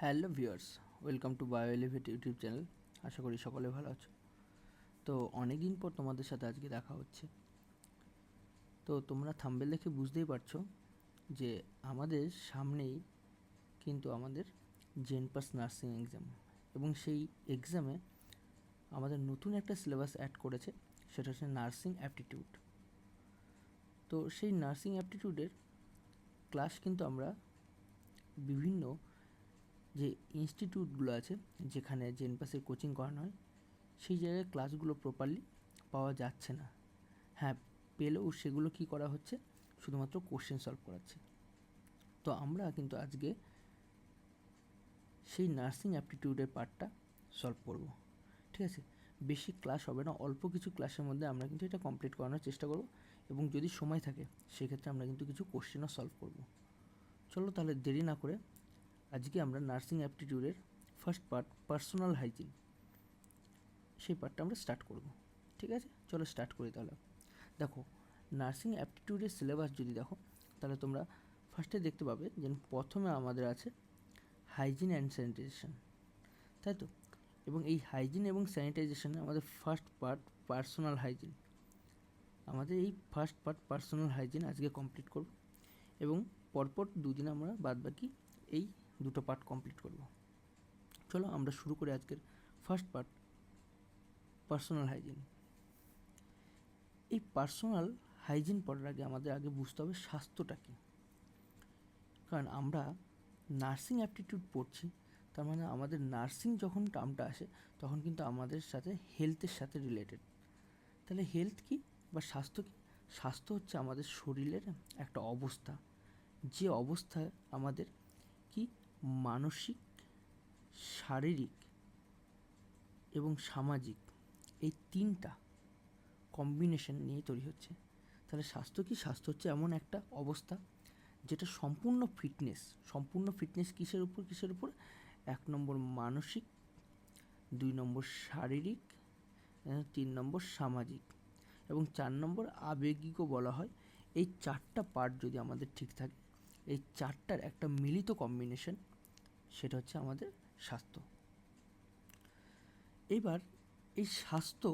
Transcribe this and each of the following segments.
Hello viewers, welcome to Bio Elevate YouTube channel. আশা করি সকলে ভালো আছো। তো অনেক দিন পর তোমাদের সাথে আজকে দেখা হচ্ছে। তো তোমরা থাম্বনেল দেখে বুঝতেই পারছো যে আমাদের সামনেই কিন্তু আমাদের জেনপাস নার্সিং এক্সাম, এবং সেই এক্সামে আমাদের নতুন একটা সিলেবাস অ্যাড করেছে, সেটা হচ্ছে নার্সিং অ্যাপটিটিউড। তো সেই নার্সিং অ্যাপটিটিউডের ক্লাস কিন্তু আমরা বিভিন্ন যে ইনস্টিটিউটগুলো আছে যেখানে জেনপাসের কোচিং করানো হয় সেই জায়গায় ক্লাসগুলো প্রপারলি পাওয়া যাচ্ছে না। হ্যাঁ, পেলেও সেগুলো কি করা হচ্ছে, শুধুমাত্র কোশ্চেন সলভ করাচ্ছে। তো আমরা কিন্তু আজকে সেই নার্সিং অ্যাপটিটিউডের পার্টটা সলভ করব। ঠিক আছে, বেশি ক্লাস হবে না, অল্প কিছু ক্লাসের মধ্যে আমরা কিন্তু এটা কমপ্লিট করানোর চেষ্টা করব, এবং যদি সময় থাকে সেক্ষেত্রে আমরা কিন্তু কিছু কোশ্চেনও সলভ করব। চলো তাহলে দেরি না করে আজকে আমরা নার্সিং অ্যাপটিটিউডের ফার্স্ট পার্ট পার্সোনাল হাইজিন, সেই পার্টটা আমরা স্টার্ট করব। ঠিক আছে, চলো স্টার্ট করি তাহলে। দেখো, নার্সিং অ্যাপটিটিউডের সিলেবাস যদি দেখো তাহলে তোমরা ফার্স্টে দেখতে পাবে যে প্রথমে আমাদের আছে হাইজিন অ্যান্ড স্যানিটাইজেশন, তাই তো। এবং এই হাইজিন এবং স্যানিটাইজেশনে আমাদের ফার্স্ট পার্ট পার্সোনাল হাইজিন, আমাদের এই ফার্স্ট পার্ট পার্সোনাল হাইজিন আজকে কমপ্লিট করব, এবং পরপর দুদিন আমরা বাদবাকি এই দুটো পার্ট কমপ্লিট করব। চলো আমরা শুরু করি আজকের ফার্স্ট পার্ট পার্সোনাল হাইজিন। এই পার্সোনাল হাইজিন পড়ার আগে আমাদের আগে বুঝতে হবে স্বাস্থ্যটা কী। কারণ আমরা নার্সিং অ্যাপটিটিউড পড়ছি, তার মানে আমাদের নার্সিং যখন টার্মটা আসে তখন কিন্তু আমাদের সাথে হেলথের সাথে রিলেটেড। তাহলে হেলথ কী বা স্বাস্থ্য কী? স্বাস্থ্য হচ্ছে আমাদের শরীরের একটা অবস্থা, যে অবস্থায় আমাদের কি মানসিক, শারীরিক এবং সামাজিক এই তিনটা কম্বিনেশন নিয়ে তৈরি হচ্ছে। তাহলে স্বাস্থ্য কী? স্বাস্থ্য হচ্ছে এমন একটা অবস্থা যেটা সম্পূর্ণ ফিটনেস কিসের উপর? 1 নম্বর মানসিক, 2 নম্বর শারীরিক, 3 নম্বর সামাজিক এবং 4 নম্বর আবেগিকও বলা হয়। এই 4টা পার্ট যদি আমাদের ঠিক থাকে, এই 4টার একটা মিলিত কম্বিনেশন, সেটা হচ্ছে আমাদের স্বাস্থ্য। এবার এই স্বাস্থ্য,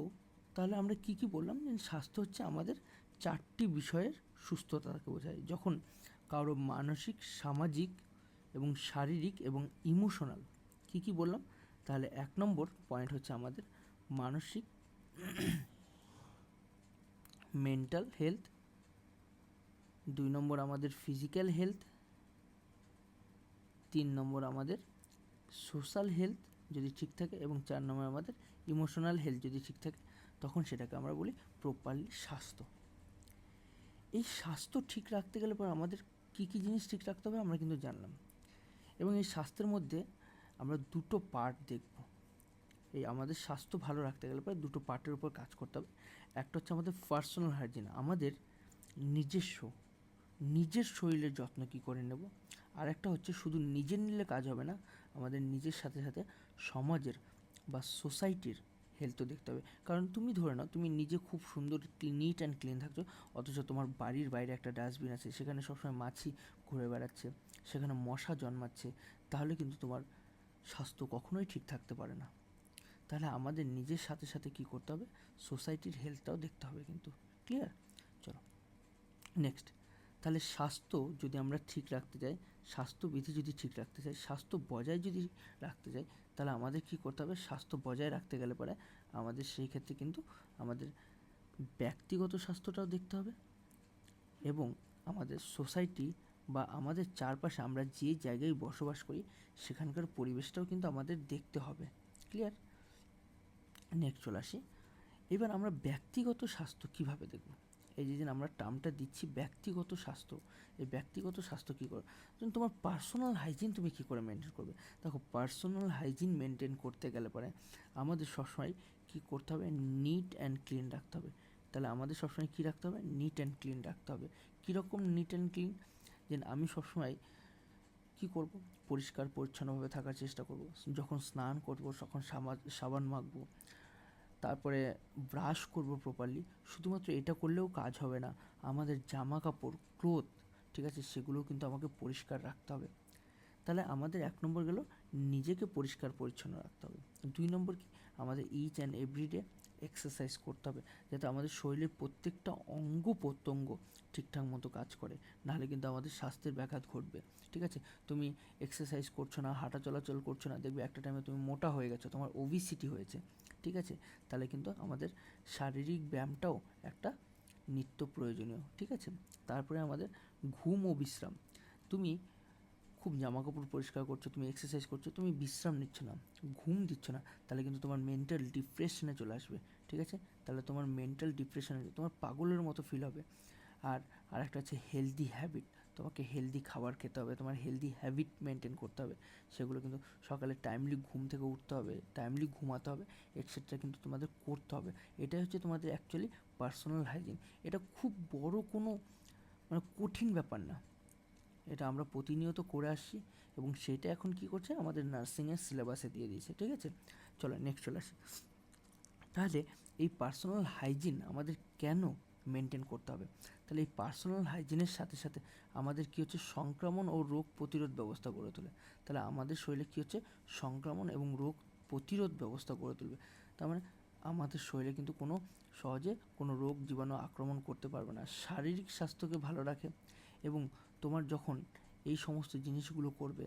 তাহলে আমরা কি বললাম? যে স্বাস্থ্য হচ্ছে আমাদের 4টি বিষয়ের সুস্থতাকে বোঝায়। যখন কারো মানসিক, সামাজিক এবং শারীরিক এবং ইমোশনাল কি বললাম? তাহলে 1 নম্বর পয়েন্ট হচ্ছে আমাদের মানসিক মেন্টাল হেলথ, 2 নম্বর আমাদের ফিজিক্যাল হেলথ, 3 নম্বর আমাদের সোশ্যাল হেলথ যদি ঠিক থাকে, এবং 4 নম্বর আমাদের ইমোশনাল হেলথ যদি ঠিক থাকে, তখন সেটাকে আমরা বলি প্রপারলি স্বাস্থ্য। এই স্বাস্থ্য ঠিক রাখতে গেলে পর আমাদের কী জিনিস ঠিক রাখতে হবে আমরা কিন্তু জানলাম, এবং এই স্বাস্থ্যের মধ্যে আমরা দুটো পার্ট দেখব। এই আমাদের স্বাস্থ্য ভালো রাখতে গেলে পরে দুটো পার্টের উপর কাজ করতে হবে। একটা হচ্ছে আমাদের পার্সোনাল হাইজিন, আমাদের নিজের শরীরের যত্ন কী করে নেব। আর একটা হচ্ছে শুধু নিজের নিলে কাজ হবে না, আমাদের নিজের সাথে সাথে সমাজের বা সোসাইটির হেলথও দেখতে হবে। কারণ তুমি ধরে নাও তুমি নিজে খুব সুন্দর নিট অ্যান্ড ক্লিন থাকছো, অথচ তোমার বাড়ির বাইরে একটা ডাস্টবিন আছে, সেখানে সবসময় মাছি ঘুরে বেড়াচ্ছে, সেখানে মশা জন্মাচ্ছে, তাহলে কিন্তু তোমার স্বাস্থ্য কখনোই ঠিক থাকতে পারে না। তাহলে আমাদের নিজের সাথে সাথে কী করতে হবে? সোসাইটির হেলথটাও দেখতে হবে কিন্তু। ক্লিয়ার? চলো নেক্সট। তাহলে স্বাস্থ্য যদি আমরা ঠিক রাখতে চাই, স্বাস্থ্যবিধি যদি ঠিক রাখতে চাই, স্বাস্থ্য বজায় যদি রাখতে চাই, তাহলে আমাদের কী করতে হবে? স্বাস্থ্য বজায় রাখতে গেলে পরে আমাদের সেই ক্ষেত্রে কিন্তু আমাদের ব্যক্তিগত স্বাস্থ্যটাও দেখতে হবে, এবং আমাদের সোসাইটি বা আমাদের চারপাশে আমরা যে জায়গায় বসবাস করি সেখানকার পরিবেশটাও কিন্তু আমাদের দেখতে হবে। ক্লিয়ার? নেক্সট চলে আসি। এবার আমরা ব্যক্তিগত স্বাস্থ্য কীভাবে দেখব? এই যে আমরা টার্মটা দিচ্ছি ব্যক্তিগত স্বাস্থ্য, এই ব্যক্তিগত স্বাস্থ্য কী করে? যেমন তোমার পার্সোনাল হাইজিন তুমি কী করে মেনটেন করবে? দেখো, পার্সোনাল হাইজিন মেনটেন করতে গেলে পরে আমাদের সবসময় কী করতে হবে? নিট অ্যান্ড ক্লিন রাখতে হবে। তাহলে আমাদের সবসময় কী রাখতে হবে? নিট অ্যান্ড ক্লিন রাখতে হবে। কীরকম নিট অ্যান্ড ক্লিন? যে আমি সবসময় কী করব? পরিষ্কার পরিচ্ছন্নভাবে থাকার চেষ্টা করব। যখন স্নান করব তখন সাবান মাখবো, তারপরে ব্রাশ করব প্রপারলি। শুধুমাত্র এটা করলেও কাজ হবে না, আমাদের জামা কাপড়, ক্লোথ, ঠিক আছে, সেগুলোও কিন্তু আমাকে পরিষ্কার রাখতে হবে। তাহলে আমাদের 1 নম্বর গেল নিজেকে পরিষ্কার পরিচ্ছন্ন রাখতে হবে। 2 নম্বর কি, আমাদের ইচ অ্যান্ড এভরিডে এক্সারসাইজ করতে হবে, যাতে আমাদের শরীরের প্রত্যেকটা অঙ্গ প্রত্যঙ্গ ঠিকঠাক মতো কাজ করে, নাহলে কিন্তু আমাদের স্বাস্থ্যের ব্যাঘাত ঘটবে। ঠিক আছে, তুমি এক্সারসাইজ করছো না, হাঁটা চলাচল করছো না, দেখবে একটা টাইমে তুমি মোটা হয়ে গেছো, তোমার ওবিসিটি হয়েছে। ঠিক আছে, তাহলে কিন্তু আমাদের শারীরিক ব্যায়ামটাও একটা নিত্য প্রয়োজনীয়। ঠিক আছে, তারপরে আমাদের ঘুম ও বিশ্রাম। তুমি খুব জামাকাপড় পরিষ্কার করছো, তুমি এক্সারসাইজ করছো, তুমি বিশ্রাম নিচ্ছ না, ঘুম দিচ্ছ না, তাহলে কিন্তু তোমার মেন্টাল ডিপ্রেশনে চলে আসবে। ঠিক আছে, তাহলে তোমার মেন্টাল ডিপ্রেশনে তোমার পাগলের মতো ফিল হবে। আর একটা হচ্ছে হেলদি হ্যাবিট। তোমাকে হেলদি খাবার খেতে হবে, তোমার হেলদি হ্যাবিট মেনটেন করতে হবে। সেগুলো কিন্তু সকালে টাইমলি ঘুম থেকে উঠতে হবে, টাইমলি ঘুমাতে হবে, এক্সেট্রা কিন্তু তোমাদের করতে হবে। এটাই হচ্ছে তোমাদের অ্যাকচুয়ালি পার্সোনাল হাইজিন। এটা খুব বড় কোনো মানে কঠিন ব্যাপার না, এটা আমরা প্রতিনিয়ত করে আসছি এবং সেটা এখন কি করছে আমাদের নার্সিংয়ের সিলেবাসে দিয়ে দিয়েছে। ঠিক আছে, চলো নেক্সট চলে আসি। তাহলে এই পার্সোনাল হাইজিন আমাদের কেন মেনটেন করতে হবে? তাহলে এই পার্সোনাল হাইজিনের সাথে সাথে আমাদের কী হচ্ছে, সংক্রমণ ও রোগ প্রতিরোধ ব্যবস্থা গড়ে তোলে। তাহলে আমাদের শরীরে কী হচ্ছে, সংক্রমণ এবং রোগ প্রতিরোধ ব্যবস্থা গড়ে তুলবে। তার মানে আমাদের শরীরে কিন্তু কোনো সহজে কোনো রোগ জীবাণু আক্রমণ করতে পারবে না। শারীরিক স্বাস্থ্যকে ভালো রাখে এবং তোমার যখন এই সমস্ত জিনিসগুলো করবে,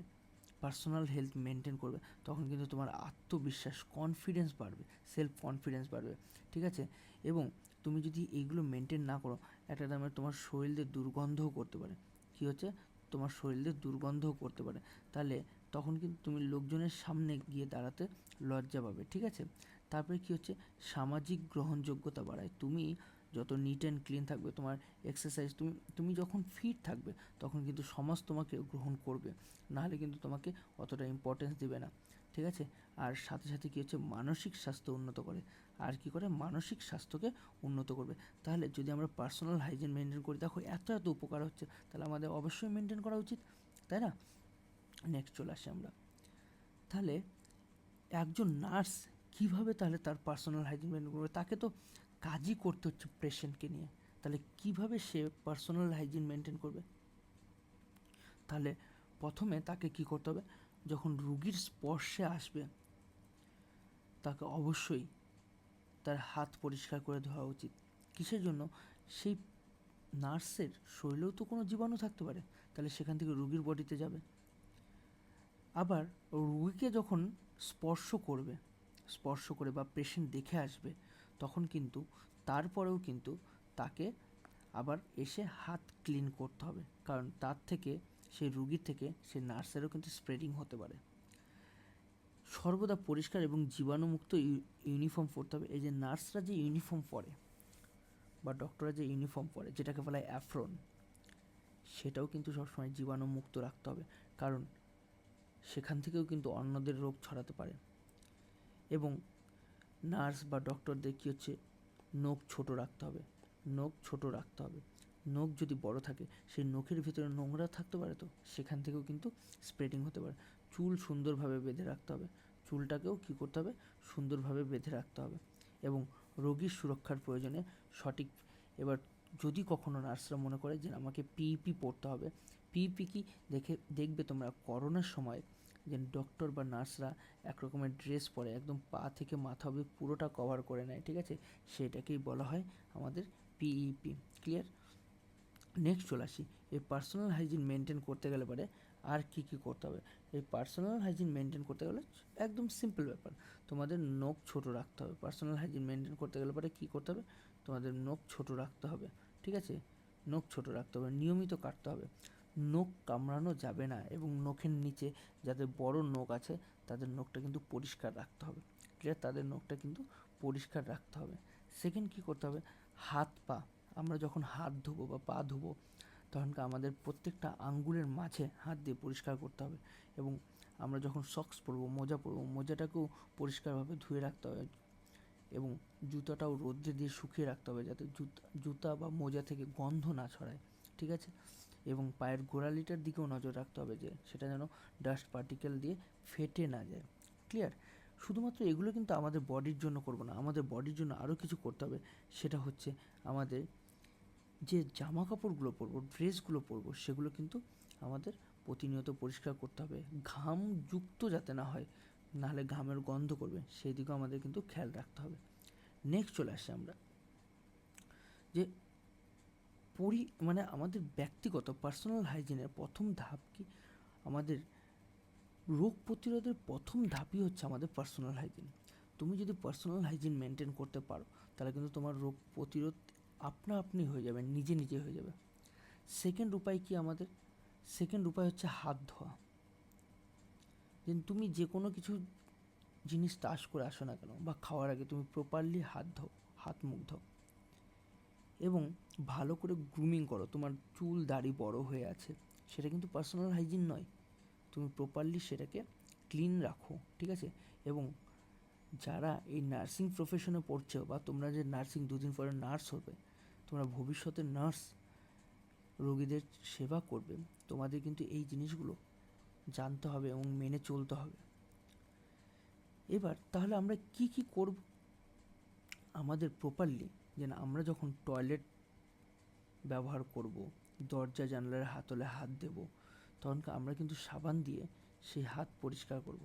পার্সোনাল হেলথ মেনটেন করবে, তখন কিন্তু তোমার আত্মবিশ্বাস, কনফিডেন্স বাড়বে, সেলফ কনফিডেন্স বাড়বে। ঠিক আছে, এবং তুমি যদি এইগুলো মেনটেন না করো, একটা টাইমে তোমার শরীরে দুর্গন্ধও করতে পারে। কী হচ্ছে, তোমার শরীরে দুর্গন্ধও করতে পারে, তাহলে তখন কিন্তু তুমি লোকজনের সামনে গিয়ে দাঁড়াতে লজ্জা পাবে। ঠিক আছে, তারপরে কী হচ্ছে, সামাজিক গ্রহণযোগ্যতা বাড়ায়। তুমি যত নিট অ্যান্ড ক্লিন থাকবে, তোমার এক্সারসাইজ, তুমি যখন ফিট থাকবে, তখন কিন্তু সমাজ তোমাকে গ্রহণ করবে, নাহলে কিন্তু তোমাকে অতটা ইম্পর্টেন্স দেবে না। ঠিক আছে, আর সাথে সাথে কী হচ্ছে, মানসিক স্বাস্থ্য উন্নত করে। আর কি করে, মানসিক স্বাস্থ্যকে উন্নত করবে। তাহলে যদি আমরা পার্সোনাল হাইজিন মেনটেন করি, দেখো এত এত উপকার হচ্ছে, তাহলে আমাদের অবশ্যই মেনটেন করা উচিত, তাই না? নেক্সট চলে আসি আমরা। তাহলে একজন নার্স কীভাবে তাহলে তার পার্সোনাল হাইজিন মেনটেন করবে? তাকে তো কাজই করতে হচ্ছে পেশেন্টকে নিয়ে, তাহলে কীভাবে সে পার্সোনাল হাইজিন মেনটেন করবে? তাহলে প্রথমে তাকে কি করতে হবে, যখন রুগীর স্পর্শে আসবে, তাকে অবশ্যই তার হাত পরিষ্কার করে ধোয়া উচিত। কিসের জন্য? সেই নার্সের শরীরেও তো কোনো জীবাণু থাকতে পারে, তাহলে সেখান থেকে রুগীর বডিতে যাবে। আবার রুগীকে যখন স্পর্শ করে বা পেশেন্ট দেখে আসবে, তখন কিন্তু তারপরেও কিন্তু তাকে আবার এসে হাত ক্লিন করতে হবে, কারণ তার থেকে, সেই রুগীর থেকে সেই নার্সেরও কিন্তু স্প্রেডিং হতে পারে। সর্বদা পরিষ্কার এবং জীবাণুমুক্ত ইউনিফর্ম পরতে হবে। এই যে নার্সরা যে ইউনিফর্ম পরে বা ডক্টররা যে ইউনিফর্ম পরে, যেটাকে বলা হয় অ্যাফ্রন, সেটাও কিন্তু সবসময় জীবাণুমুক্ত রাখতে হবে, কারণ সেখান থেকেও কিন্তু অন্যদের রোগ ছড়াতে পারে। এবং নার্স বা ডক্টরদের কী হচ্ছে, নখ ছোট রাখতে হবে, নখ ছোট রাখতে হবে। নখ যদি বড় থাকে, সেই নখের ভিতরে নোংরা থাকতে পারে, তো সেখান থেকেও কিন্তু স্প্রেডিং হতে পারে। চুল সুন্দরভাবে বেঁধে রাখতে হবে, চুলটাকেও কী করতে হবে, সুন্দরভাবে বেঁধে রাখতে হবে। এবং রোগীর সুরক্ষার প্রয়োজনে সঠিক, এবার যদি কখনো নার্সরা মনে করে যে আমাকে পিইপি পরতে হবে, পিইপি কি দেখবে তোমরা করোনার সময় যে ডক্টর বা নার্সরা এক রকমের ড্রেস পরে, একদম পা থেকে মাথা অবধি পুরোটা কভার করে নেয়। ঠিক আছে, সেটাকেই বলা হয় আমাদের পিইপি। ক্লিয়ার? নেক্সট চলে আসি, এই পার্সোনাল হাইজিন মেনটেন করতে গেলে পরে আর কি কি করতে হবে? এই পার্সোনাল হাইজিন মেনটেন করতে গেলে একদম সিম্পল ব্যাপার, তোমাদের নখ ছোট রাখতে হবে। পার্সোনাল হাইজিন মেনটেন করতে গেলে পরে কী করতে হবে? তোমাদের নখ ছোট রাখতে হবে। ঠিক আছে, নখ ছোট রাখতে হবে, নিয়মিত কাটতে হবে, নখ কামড়ানো যাবে না, এবং নখের নিচে যাদের বড় নখ আছে, তাদের নখটা কিন্তু পরিষ্কার রাখতে হবে। ক্লিয়ার? তাদের নখটা কিন্তু পরিষ্কার রাখতে হবে। সেকেন্ড কী করতে হবে? হাত পা, আমরা যখন হাত ধোবো বা পা ধোবো, তখনকার আমাদের প্রত্যেকটা আঙ্গুলের মাঝে হাত দিয়ে পরিষ্কার করতে হবে। এবং আমরা যখন সক্স পরবো, মোজা পরবো, মোজাটাকেও পরিষ্কারভাবে ধুয়ে রাখতে হবে। এবং জুতাটাও রোদ্রে দিয়ে শুকিয়ে রাখতে হবে, যাতে জুতা বা মোজা থেকে গন্ধ না ছড়ায়। ঠিক আছে, এবং পায়ের গোড়ালিটার দিকেও নজর রাখতে হবে, যে সেটা যেন ডাস্ট পার্টিকেল দিয়ে ফেটে না যায়। ক্লিয়ার? শুধুমাত্র এগুলো কিন্তু আমাদের বডির জন্য করবো না, আমাদের বডির জন্য আরও কিছু করতে হবে। সেটা হচ্ছে আমাদের যে জামা কাপড়গুলো পরবো, ড্রেসগুলো পরবো, সেগুলো কিন্তু আমাদের প্রতিনিয়ত পরিষ্কার করতে হবে, ঘাম যুক্ত যাতে না হয়, নাহলে ঘামের গন্ধ করবে, সেই দিকেও আমাদের কিন্তু খেয়াল রাখতে হবে। নেক্সট চলে আসি আমরা যে মানে আমাদের ব্যক্তিগত পার্সোনাল হাইজিনের প্রথম ধাপ কি, আমাদের রোগ প্রতিরোধের প্রথম ধাপই হচ্ছে আমাদের পার্সোনাল হাইজিন। তুমি যদি পার্সোনাল হাইজিন মেনটেন করতে পারো তাহলে কিন্তু তোমার রোগ প্রতিরোধ আপনা আপনি হয়ে যাবে, নিজে নিজে হয়ে যাবে। সেকেন্ড উপায় কি আমাদের? সেকেন্ড উপায় হচ্ছে হাত ধোয়া। যে তুমি যে কোনো কিছু জিনিস টাচ করে আসো না কেন বা খাওয়ার আগে তুমি প্রপারলি হাত মুখ ধো এবং ভালো করে গ্রুমিং করো। তোমার চুল দাড়ি বড় হয়ে আছে, সেটা কিন্তু পার্সোনাল হাইজিন নয়, তুমি প্রপারলি সেটাকে ক্লিন রাখো, ঠিক আছে? এবং যারা এই নার্সিং প্রফেশনে পড়ছো বা তোমরা যে নার্সিং দুদিন পরে নার্স হবে, তোমরা ভবিষ্যতে নার্স রোগীদের সেবা করবে, তোমাদের কিন্তু এই জিনিসগুলো জানতে হবে এবং মেনে চলতে হবে। এবার তাহলে আমরা কি কি করব? আমাদের প্রপারলি যেন আমরা যখন টয়লেট ব্যবহার করব, দরজা জানলার হাতলে হাত দেব, তখন আমরা কিন্তু সাবান দিয়ে সেই হাত পরিষ্কার করব।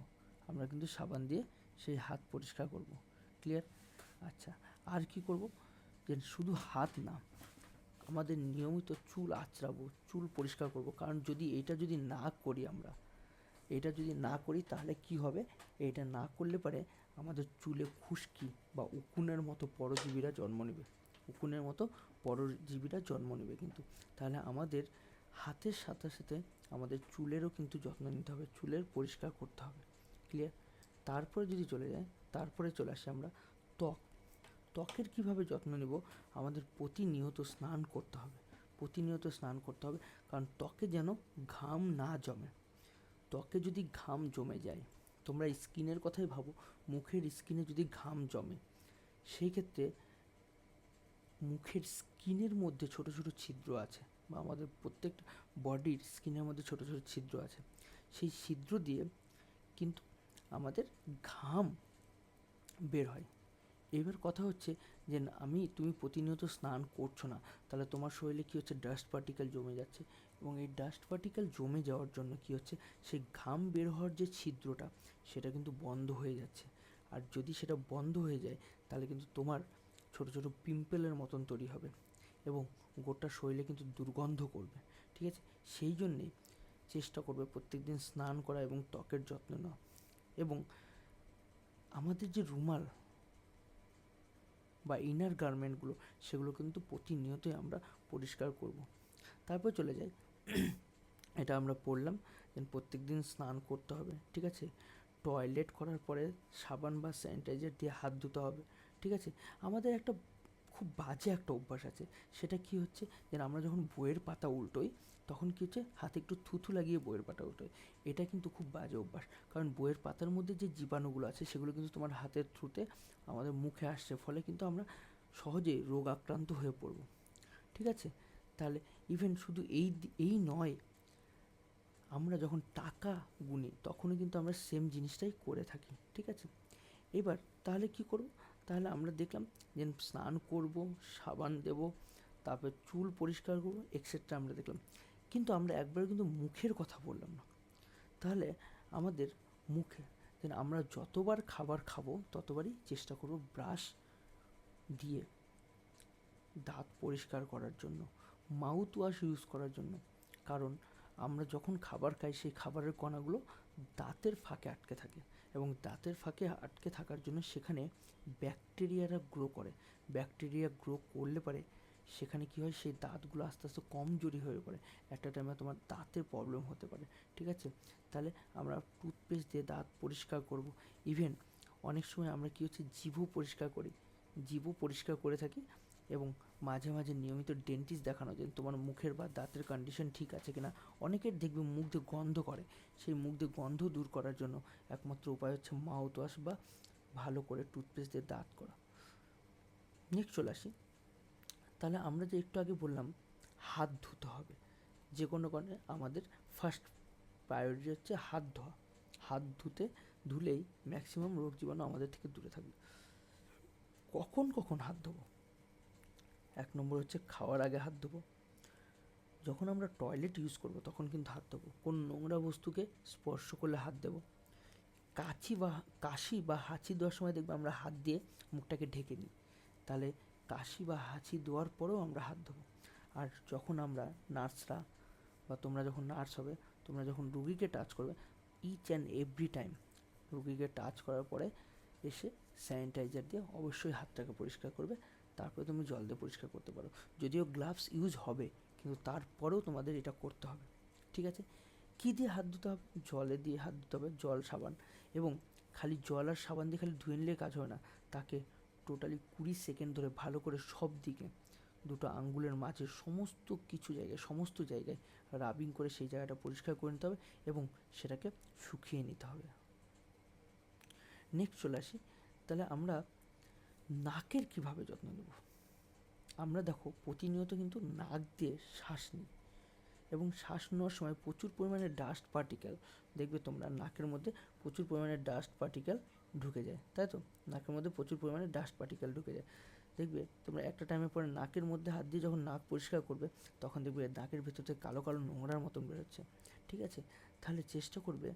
আমরা কিন্তু সাবান দিয়ে সেই হাত পরিষ্কার করব। ক্লিয়ার? আচ্ছা, আর কি করব? যে শুধু হাত না, আমাদের নিয়মিত চুল আঁচড়াবো, চুল পরিষ্কার করব। কারণ এটা যদি না করি আমরা, এটা যদি না করি তাহলে কি হবে? এটা না করলে পারে আমাদের চুলে খুশকি বা উকুনের মতো পরজীবীরা জন্ম নেবে, উকুনের মতো পরজীবীরা জন্ম নেবে কিন্তু। তাহলে আমাদের হাতের সাথে সাথে আমাদের চুলেরও কিন্তু যত্ন নিতে হবে, চুলের পরিষ্কার করতে হবে। ক্লিয়ার? তারপরে যদি তারপরে চলে আসি আমরা ত্বকের কীভাবে যত্ন নেব? আমাদের প্রতিনিয়ত স্নান করতে হবে, প্রতিনিয়ত স্নান করতে হবে। কারণ ত্বকে যেন ঘাম না জমে। ত্বকে যদি ঘাম জমে যায়, তোমরা স্কিনের কথাই ভাবো, মুখের স্কিনে যদি ঘাম জমে, সেই ক্ষেত্রে মুখের স্কিনের মধ্যে ছোট ছোট ছিদ্র আছে, বা আমাদের প্রত্যেকটা বডির স্কিনের মধ্যে ছোট ছোট ছিদ্র আছে, সেই ছিদ্র দিয়ে কিন্তু আমাদের ঘাম বের হয়। এবার কথা হচ্ছে যে তুমি প্রতিনিয়ত স্নান করছো না, তাহলে তোমার শরীরে কী হচ্ছে? ডাস্ট পার্টিকেল জমে যাচ্ছে, এবং এই ডাস্ট পার্টিকেল জমে যাওয়ার জন্য কী হচ্ছে? সেই ঘাম বের হওয়ার যে ছিদ্রটা, সেটা কিন্তু বন্ধ হয়ে যাচ্ছে। আর যদি সেটা বন্ধ হয়ে যায় তাহলে কিন্তু তোমার ছোট ছোট পিম্পলের মতন তৈরি হবে এবং গোটা শরীরে কিন্তু দুর্গন্ধ করবে, ঠিক আছে? সেই জন্যেই চেষ্টা করবে প্রত্যেক দিন স্নান করা এবং ত্বকের যত্ন নেওয়া। এবং আমাদের যে রুমাল বা ইনার গার্মেন্টগুলো, সেগুলো কিন্তু প্রতিনিয়তই আমরা পরিষ্কার করব। তারপর চলে যাই, এটা আমরা পড়লাম যে প্রত্যেক দিন স্নান করতে হবে, ঠিক আছে? টয়লেট করার পরে সাবান বা স্যানিটাইজার দিয়ে হাত ধুতে হবে, ঠিক আছে? আমাদের একটা খুব বাজে একটা অভ্যাস আছে, সেটা কি হচ্ছে? যে আমরা যখন বইয়ের পাতা উল্টোই, তখন কী হচ্ছে? হাতে একটু থুথু লাগিয়ে বইয়ের পাতা উল্টোই। এটা কিন্তু খুব বাজে অভ্যাস, কারণ বইয়ের পাতার মধ্যে যে জীবাণুগুলো আছে সেগুলো কিন্তু তোমার হাতের থ্রুতে আমাদের মুখে আসছে, ফলে কিন্তু আমরা সহজেই রোগ আক্রান্ত হয়ে পড়ব, ঠিক আছে? তাহলে ইভেন শুধু এই নয়, আমরা যখন টাকা গুনি তখনও কিন্তু আমরা সেম জিনিসটাই করে থাকি, ঠিক আছে? এবার তাহলে কি করব? তাহলে আমরা দেখলাম যে স্নান করব, সাবান দেব, তারপর চুল পরিষ্কার করব, এক্সেট্রা আমরা দেখলাম। কিন্তু আমরা একবার কিন্তু মুখের কথা বললাম না। তাহলে আমাদের মুখে আমরা যতবার খাবার খাবো ততবারই চেষ্টা করব ব্রাশ দিয়ে দাঁত পরিষ্কার করার জন্য, মাউথ ওয়াশ ইউজ করার জন্য। কারণ আমরা যখন খাবার খাই, সেই খাবারের কণাগুলো দাঁতের ফাঁকে আটকে থাকে, এবং দাঁতের ফাঁকে আটকে থাকার জন্য সেখানে ব্যাকটেরিয়ারা গ্রো করে। ব্যাকটেরিয়া গ্রো করলে পারে সেখানে কী হয়? সেই দাঁতগুলো আস্তে আস্তে কমজোরি হয়ে পড়ে, একটা টাইমে তোমার দাঁতের প্রবলেম হতে পারে, ঠিক আছে? তাহলে আমরা টুথপেস্ট দিয়ে দাঁত পরিষ্কার করব। ইভেন অনেক সময় আমরা কী হচ্ছে? জিভও পরিষ্কার করি, জিভও পরিষ্কার করে থাকি। এবং মাঝে মাঝে নিয়মিত ডেন্টিস্ট দেখানো, যে তোমার মুখের বা দাঁতের কন্ডিশন ঠিক আছে কিনা। অনেকের দেখবে মুখ দিয়ে গন্ধ করে, সেই মুখ দিয়ে গন্ধ দূর করার জন্য একমাত্র উপায় হচ্ছে মাউথ ওয়াশ বা ভালো করে টুথপেস্ট দিয়ে দাঁত করা। নেক্সট চলে আসি, তাহলে আমরা যে একটু আগে বললাম হাত ধুতে হবে, যে কোনো কারণে আমাদের ফার্স্ট প্রায়োরিটি হচ্ছে হাত ধোয়া। হাত ধুলেই ম্যাক্সিমাম রোগ জীবাণু আমাদের থেকে দূরে থাকবে। কখন হাত ধোবো? 1 নম্বর হচ্ছে খাওয়ার আগে হাত ধোবো, যখন আমরা টয়লেট ইউজ করব তখন কিন্তু হাত দেবো, কোন নোংরা বস্তুকে স্পর্শ করলে হাত দেবো। কাশি বা হাঁচি দেওয়ার সময় দেখবে আমরা হাত দিয়ে মুখটাকে ঢেকে নিই, তাহলে কাশি বা হাঁচি দেওয়ার পরেও আমরা হাত দেবো। আর যখন আমরা নার্সরা বা তোমরা যখন নার্স হবে, তোমরা যখন রুগীকে টাচ করবে, ইচ অ্যান্ড এভরি টাইম রুগীকে টাচ করার পরে এসে স্যানিটাইজার দিয়ে অবশ্যই হাতটাকে পরিষ্কার করবে, তারপরে তুমি জল দিয়ে পরিষ্কার করতে পারো। যদিও গ্লাভস ইউজ হবে, কিন্তু তারপরেও তোমাদের এটা করতে হবে, ঠিক আছে? কী দিয়ে হাত ধুতে হবে? জলে দিয়ে হাত ধুতে হবে, জল সাবান। এবং খালি জল আর সাবান দিয়ে খালি ধুয়ে নিলে কাজ হবে না, তাকে টোটালি 20 সেকেন্ড ধরে ভালো করে সব দিকে দুটো আঙ্গুলের মাঝে সমস্ত জায়গায় রাবিং করে সেই জায়গাটা পরিষ্কার করে নিতে হবে এবং সেটাকে শুকিয়ে নিতে হবে। নেক্সট চলে আসি, তাহলে আমরা নাকের কীভাবে যত্ন নেব? আমরা দেখো প্রতিনিয়ত কিন্তু নাক দিয়ে শ্বাস নিই এবং শ্বাস নেওয়ার সময় প্রচুর পরিমাণে ডাস্ট পার্টিকেল, দেখবে তোমরা নাকের মধ্যে প্রচুর পরিমাণে ডাস্ট পার্টিকেল ঢুকে যায়, তাই তো? নাকের মধ্যে প্রচুর পরিমাণে ডাস্ট পার্টিকেল ঢুকে যায়। দেখবে তোমরা একটা টাইমের পরে নাকের মধ্যে হাত দিয়ে যখন নাক পরিষ্কার করবে, তখন দেখবে নাকের ভেতর থেকে কালো কালো নোংরার মতন বেরোচ্ছে, ঠিক আছে? তাহলে চেষ্টা করবে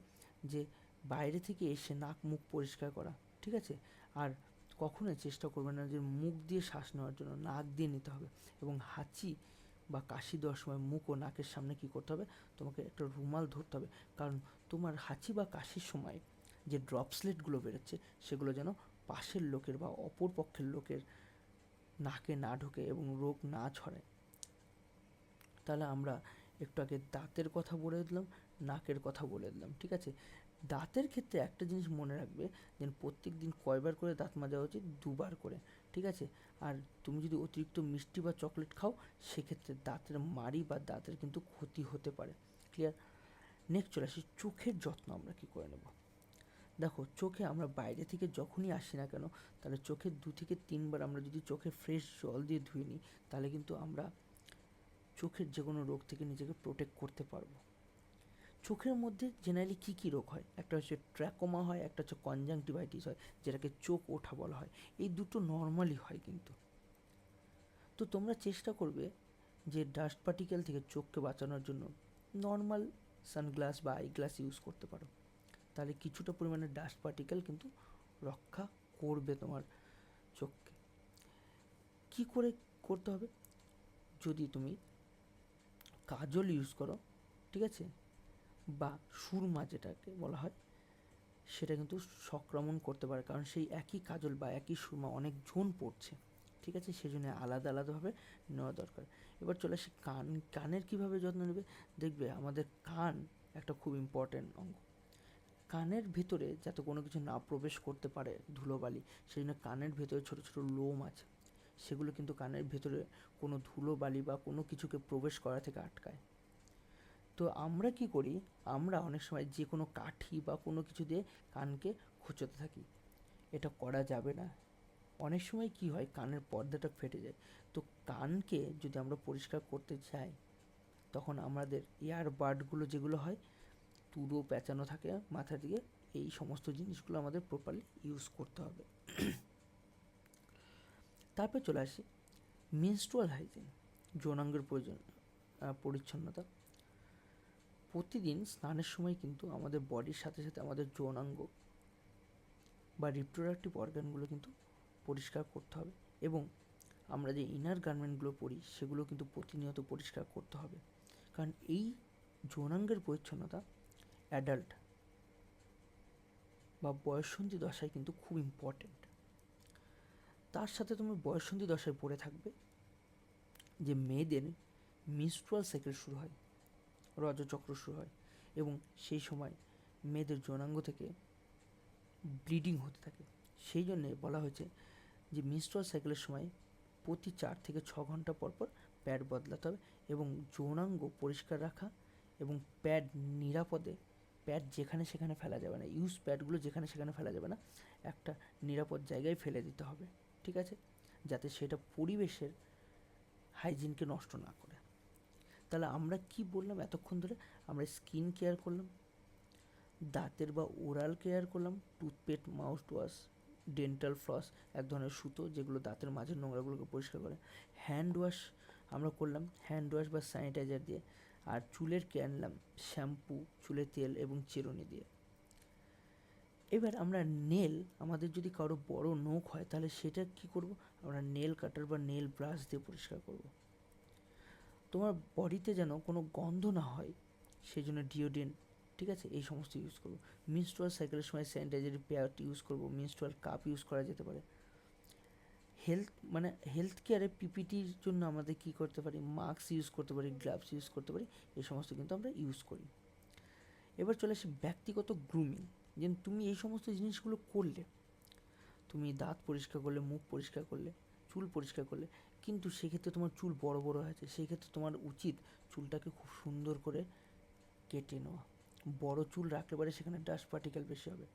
যে বাইরে থেকে এসে নাক মুখ পরিষ্কার করা, ঠিক আছে? আর কখনোই চেষ্টা করবে না যে মুখ দিয়ে শ্বাস নেওয়ার জন্য, নাক দিয়ে নিতে হবে। এবং হাঁচি বা কাশি দেওয়ার সময় মুখ ও নাকের সামনে কী করতে হবে? তোমাকে একটা রুমাল ধরতে হবে, কারণ তোমার হাঁচি বা কাশির সময় যে ড্রপসলেটগুলো বেরোচ্ছে সেগুলো যেন পাশের লোকের বা অপর পক্ষের লোকের নাকে না ঢোকে এবং রোগ না ছড়ায়। তাহলে আমরা একটু আগে দাঁতের কথা বলে দিলাম, নাকের কথা বলে দিলাম, ঠিক আছে? দাঁতের ক্ষেত্রে একটা জিনিস মনে রাখবে যে প্রত্যেক দিন কয়বার করে দাঁত মাজা উচিত? 2 বার করে, ঠিক আছে? আর তুমি যদি অতিরিক্ত মিষ্টি বা চকলেট খাও, সেক্ষেত্রে দাঁতের মাড়ি বা দাঁতের কিন্তু ক্ষতি হতে পারে। ক্লিয়ার? নেক্সট চলে আসি, চোখের যত্ন আমরা কী করে নেব? দেখো, চোখে আমরা বাইরে থেকে যখনই আসি না কেন, তাহলে চোখে 2 থেকে 3 বার আমরা যদি চোখে ফ্রেশ জল দিয়ে ধুয়ে নিই, তাহলে কিন্তু আমরা চোখের যে কোনো রোগ থেকে নিজেকে প্রোটেক্ট করতে পারবো। চোখের মধ্যে জেনারেলি কী কী রোগ হয়? একটা হচ্ছে ট্র্যাকোমা হয়, একটা হচ্ছে কনজাংটিভাইটিস হয়, যেটাকে চোখ ওঠা বলা হয়। এই দুটো নর্মালি হয় কিন্তু। তো তোমরা চেষ্টা করবে যে ডাস্ট পার্টিকেল থেকে চোখকে বাঁচানোর জন্য নর্মাল সানগ্লাস বা আইগ্লাস ইউজ করতে পারো, তাহলে কিছুটা পরিমাণে ডাস্ট পার্টিকেল কিন্তু রক্ষা করবে তোমার চোখকে। কী করে করতে হবে? যদি তুমি কাজল ইউজ করো, ঠিক আছে, বা সুরমা যেটাকে বলা হয়, সেটা কিন্তু সংক্রমণ করতে পারে, কারণ সেই একই কাজল বা একই সুরমা অনেক জন পড়ছে, ঠিক আছে? সেজন্য আলাদা আলাদাভাবে নেওয়া দরকার। এবার চলে আসি কানের কীভাবে যত্ন নেবে? দেখবে আমাদের কান একটা খুব ইম্পর্ট্যান্ট অঙ্গ। কানের ভেতরে যাতে কোনো কিছু না প্রবেশ করতে পারে ধুলোবালি, সেই জন্য কানের ভেতরে ছোটো ছোটো লোম আছে, সেগুলো কিন্তু কানের ভেতরে কোনো ধুলোবালি বা কোনো কিছুকে প্রবেশ করা থেকে আটকায়। তো আমরা কি করি? আমরা অনেক সময় যে কোনো কাঠি বা কোনো কিছু দিয়ে কানকে খোঁচাতে থাকি, এটা করা যাবে না। অনেক সময় কি হয়, কানের পর্দাটা ফেটে যায়। তো কানকে যদি আমরা পরিষ্কার করতে চাই, তখন আমাদের ইয়ারবাডগুলো যেগুলো হয়, তুলো পেঁচানো থাকে মাথার দিকে, এই সমস্ত জিনিসগুলো আমাদের প্রপারলি ইউজ করতে হবে। তারপর চলে আসি মেনস্ট্রুয়াল হাইজিন, যৌনাঙ্গের পরিচ্ছন্নতা। প্রতিদিন স্নানের সময় কিন্তু আমাদের বডির সাথে সাথে আমাদের যৌনাঙ্গ বা রিপ্রোডাক্টিভ অর্গানগুলো কিন্তু পরিষ্কার করতে হবে এবং আমরা যে ইনার গার্মেন্টগুলো পরি সেগুলো কিন্তু প্রতিনিয়ত পরিষ্কার করতে হবে, কারণ এই যৌনাঙ্গের পরিচ্ছন্নতা অ্যাডাল্ট বা বয়ঃসন্ধি দশায় কিন্তু খুব ইম্পর্ট্যান্ট। তার সাথে তুমি বয়ঃসন্ধি দশায় পড়ে থাকবে যে মেয়েদের মেনস্ট্রুয়াল সাইকেল শুরু হয়, রজচক্র শুরু হয় এবং সেই সময় মেয়েদের যৌনাঙ্গ থেকে ব্লিডিং হতে থাকে। সেই জন্যে বলা হয়েছে যে মেনস্ট্রুয়াল সাইকেলের সময় প্রতি 4 থেকে 6 ঘন্টা পর পর প্যাড বদলাতে হবে এবং যৌনাঙ্গ পরিষ্কার রাখা এবং প্যাড নিরাপদে, প্যাড যেখানে সেখানে ফেলা যাবে না, ইউজ প্যাডগুলো যেখানে সেখানে ফেলা যাবে না, একটা নিরাপদ জায়গায় ফেলে দিতে হবে, ঠিক আছে? যাতে সেটা পরিবেশের হাইজিনকে নষ্ট না করে। তাহলে আমরা কি বললাম এতক্ষণ ধরে? আমরা স্কিন কেয়ার করলাম, দাঁতের বা ওরাল কেয়ার করলাম, toothpaste, mouth wash, dental floss, এক ধরনের সুতো যেগুলো দাঁতের মাঝের নোংরাগুলোকে পরিষ্কার করে, হ্যান্ড ওয়াশ আমরা করলাম হ্যান্ড ওয়াশ বা স্যানিটাইজার দিয়ে, আর চুলের কেয়ার নিলাম শ্যাম্পু, চুলের তেল এবং চিরুনি দিয়ে। এবার আমরা নেল, আমাদের যদি কারো বড় নখ হয় তাহলে সেটা কি করব, আমরা নেল কাটার বা নেল ব্রাশ দিয়ে পরিষ্কার করব। তোমার বডিতে যেন কোনো গন্ধ না হয় সেই জন্য ডিওড্রেন্ট, ঠিক আছে, এই সমস্ত ইউজ করবো। মিনস্ট্রুয়াল সাইকেলের সময় স্যানিটাইজারের প্যাড ইউজ করবো, মিনস্ট্রুয়াল কাপ ইউজ করা যেতে পারে। হেলথ কেয়ারে পিপিটির জন্য আমাদের কী করতে পারি, মাস্ক ইউজ করতে পারি, গ্লাভস ইউজ করতে পারি, এই সমস্ত কিন্তু আমরা ইউজ করি। এবার চলে আসি ব্যক্তিগত গ্রুমিং। যেন তুমি এই সমস্ত জিনিসগুলো করলে, তুমি দাঁত পরিষ্কার করলে, মুখ পরিষ্কার করলে, চুল পরিষ্কার করলে, কিন্তু সেক্ষেত্রে তোমার চুল বড় বড় হয়েছে, সেই ক্ষেত্রে তোমার উচিত চুলটাকে খুব সুন্দর করে কেটে নেওয়া। বড় চুল রাখলে পরে সেখানে ডাস্ট পার্টিকেল বেশি হবে।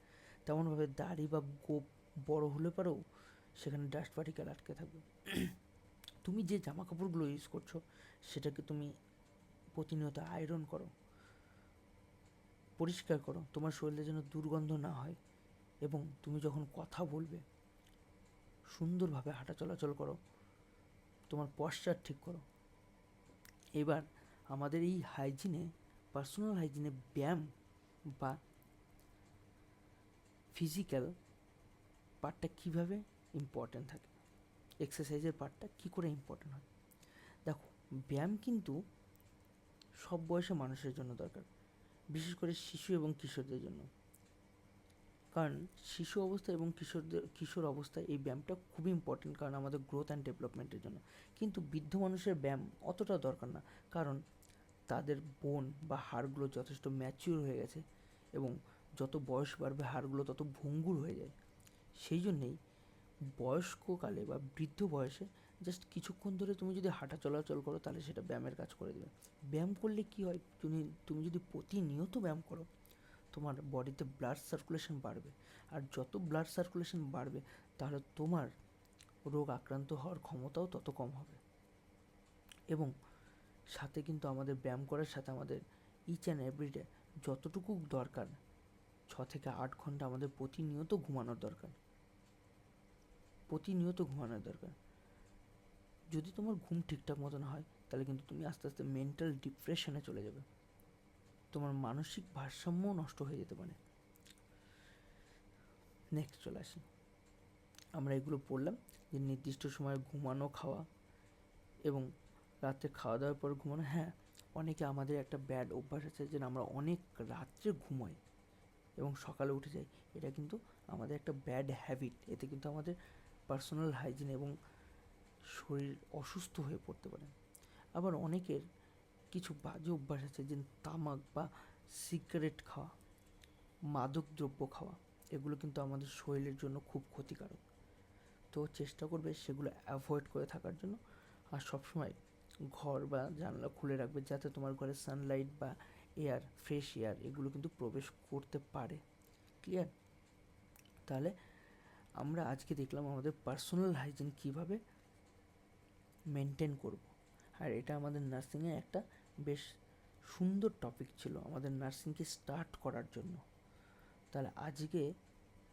তেমনভাবে দাড়ি বা গোপ বড় হলে পরেও সেখানে ডাস্ট পার্টিকেল আটকে থাকবে। তুমি যে জামা কাপড়গুলো ইউজ করছো সেটাকে তুমি প্রতিনিয়ত আয়রন করো, পরিষ্কার করো, তোমার শরীরে যেন দুর্গন্ধ না হয়। এবং তুমি যখন কথা বলবে সুন্দরভাবে হাঁটা চলাচল করো, তোমার পশ্চার ঠিক করো। এবার আমাদের এই হাইজিনে, পার্সোনাল হাইজিনে ব্যায়াম বা ফিজিক্যাল পার্টটা কীভাবে ইম্পর্ট্যান্ট থাকে, এক্সারসাইজের পার্টটা কী করে ইম্পর্ট্যান্ট হয়। দেখো, ব্যায়াম কিন্তু সব বয়সে মানুষের জন্য দরকার, বিশেষ করে শিশু এবং কিশোরদের জন্য। কারণ শিশু অবস্থায় এবং কিশোর অবস্থায় এই ব্যায়ামটা খুবই ইম্পর্টেন্ট, কারণ আমাদের গ্রোথ অ্যান্ড ডেভেলপমেন্টের জন্য। কিন্তু বৃদ্ধ মানুষের ব্যায়াম অতটা দরকার না, কারণ তাদের বোন বা হাড়গুলো যথেষ্ট ম্যাচিওর হয়ে গেছে এবং যত বয়স বাড়বে হাড়গুলো তত ভঙ্গুর হয়ে যায়। সেই জন্যেই বয়স্ককালে বা বৃদ্ধ বয়সে জাস্ট কিছুক্ষণ ধরে তুমি যদি হাঁটা চলাচল করো তাহলে সেটা ব্যায়ামের কাজ করে দেবে। ব্যায়াম করলে কী হয়, তুমি যদি প্রতিনিয়ত ব্যায়াম করো তোমার বডিতে ব্লাড সার্কুলেশন বাড়বে, আর যত ব্লাড সার্কুলেশন বাড়বে তাহলে তোমার রোগ আক্রান্ত হওয়ার ক্ষমতাও তত কম হবে। এবং সাথে কিন্তু আমাদের ব্যায়াম করার সাথে আমাদের ইচ অ্যান্ড এভরিডে যতটুকু দরকার 6 থেকে 8 ঘন্টা আমাদের প্রতিনিয়ত ঘুমানোর দরকার। যদি তোমার ঘুম ঠিকঠাক মতন হয় তাহলে কিন্তু তুমি আস্তে আস্তে মেন্টাল ডিপ্রেশনে চলে যাবে, তোমার মানসিক ভারসাম্যও নষ্ট হয়ে যেতে পারে। নেক্সট চলে আসি, আমরা এগুলো পড়লাম যে নির্দিষ্ট সময়ে ঘুমানো, খাওয়া এবং রাত্রে খাওয়া দাওয়ার পর ঘুমানো। হ্যাঁ, অনেকে আমাদের একটা ব্যাড অভ্যাস আছে যে আমরা অনেক রাত্রে ঘুমাই এবং সকালে উঠে যাই। এটা কিন্তু আমাদের একটা ব্যাড হ্যাবিট, এতে কিন্তু আমাদের পার্সোনাল হাইজিন এবং শরীর অসুস্থ হয়ে পড়তে পারে। আবার অনেকের কিছু বাজে অভ্যাস আছে, যে তামাক বা সিগারেট খাওয়া, মাদক দ্রব্য খাওয়া, এগুলো কিন্তু আমাদের শরীরের জন্য খুব ক্ষতিকারক। তো চেষ্টা করবে সেগুলো অ্যাভয়েড করে থাকার জন্য, আর সবসময় ঘর বা জানলা খুলে রাখবে যাতে তোমার ঘরে সানলাইট বা এয়ার, ফ্রেশ এয়ার এগুলো কিন্তু প্রবেশ করতে পারে। ক্লিয়ার? তাহলে আমরা আজকে দেখলাম আমাদের পার্সোনাল হাইজিন কীভাবে মেনটেন করব, আর এটা আমাদের নার্সিংয়ে একটা বেশ সুন্দর টপিক ছিল আমাদের নার্সিংকে স্টার্ট করার জন্য। তাহলে আজকে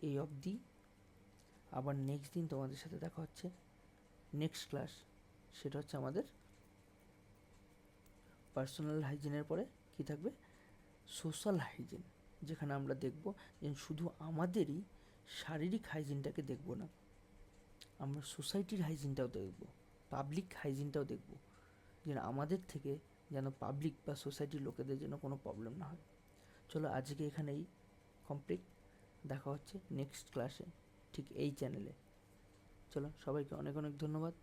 এই অবধি, আবার নেক্সট দিন তোমাদের সাথে দেখা হচ্ছে নেক্সট ক্লাস, সেটা হচ্ছে আমাদের পার্সোনাল হাইজিনের পরে কী থাকবে, সোশ্যাল হাইজিন, যেখানে আমরা দেখব যে শুধু আমাদেরই শারীরিক হাইজিনটাকে দেখব না, আমরা সোসাইটির হাইজিনটাও দেখব, পাবলিক হাইজিনটাও দেখব, যেন আমাদের থেকে যেন পাবলিক বা সোসাইটির লোকেদের যেন কোনো প্রবলেম না হয়। চলো আজকে এখানেই কমপ্লিট, দেখা হচ্ছে নেক্সট ক্লাসে ঠিক এই চ্যানেলে। চলো সবাইকে অনেক অনেক ধন্যবাদ।